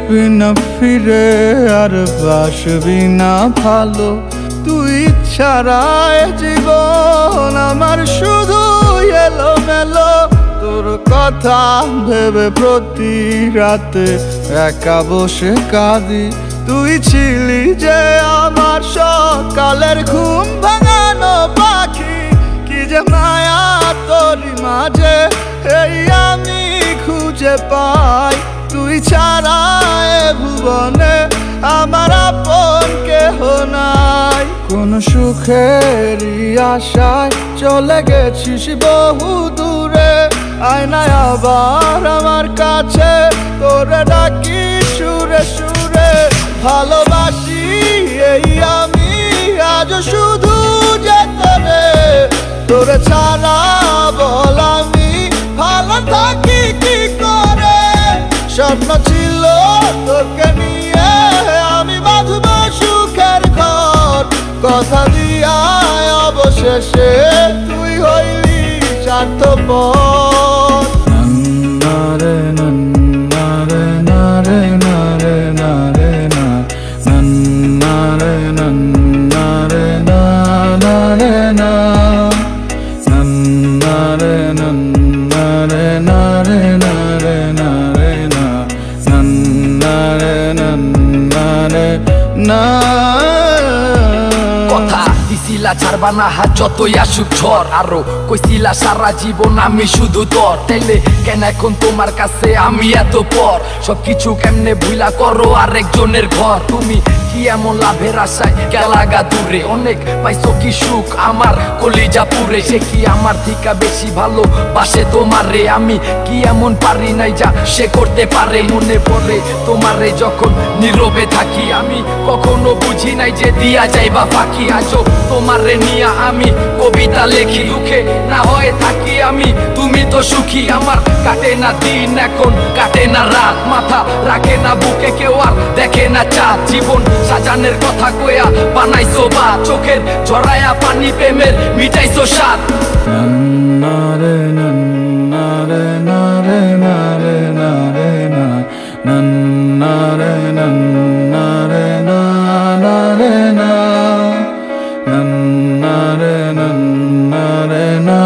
আসবি না ফিরে আর বাসবি না ভালো, তুই ছাড়া জীবন আমার শুধু এলোমেলো। তোর কথা ভেবে প্রতি রাতে একা বসে কাঁদি, তুই ছিলি যে আমার সকালের ঘুম ভাঙানো পাখি। কি যে মায়া তোরই মাঝে এই আমি খুঁজে পাই, তুই ছাড়া এ ভুবনে আমার আপন কেহ নাই। কোন সুখেরই আশায় চলে গেছিস বহু দূরে, আয়নায় আবার আমার কাছে তোরে ডাকি সুরে সুরে। ভালোবাসি এই আমি আজ শুধু যে তোরে ছাড়া বল আমি ভালো থাকি কি করে। স্বপ্ন ছিল তোকে নিয়ে আমি বাঁধব সুখের ঘর, কথা দিয়া অবশেষে তুই হইলি স্বার্থপর। নারে নারে নারে নারে নারে না, নারে নারে নারে না, নারে নারে নারে নারে নারে না, নারে নারে না। কথা দিছিলা ছাড়বা না হাত যতই আসুক ঝড়, আরো কইছিলা সারা জীবন আমি শুধু তোর। তাইলে কেন এখন তোমার কাছে আমি এত পর? সবকিছু কেমনে ভুলা করো আরেকজনের ঘর। তুমি কি এমন লাভের আশায় গেলাগা দূরে? অনেক পাইছো কি সুখ আমার কলিজা পুরে। সে কি আমার থেকে বেশি ভালো বাসে তোমারে? আমি কি এমন পারি নাই যা সে করতে পারে? মনে পড়ে তোমারে যখন নীরবে থাকি, আমি কখনো বুঝি নাই যে দিয়া যাইবা ফাঁকি। আজও তোমারে নিয়া আমি কবিতা লেখি, দুঃখে না হয়ে থাকি আমি, তুমি তো সুখী। আমার কাটে না দিন এখন কাটে না রাত, মাথা রাখে না বুকে কেউ আর দেখে না চাঁদ। জীবন সাজানের কথা কয়া বানাইছো বা চোখের ঝরায়া পানি প্রেমের মিটাইছো স্বাদ। নারে নারে নারে নারে নারে না, নারে নারে নারে না, নারে নারে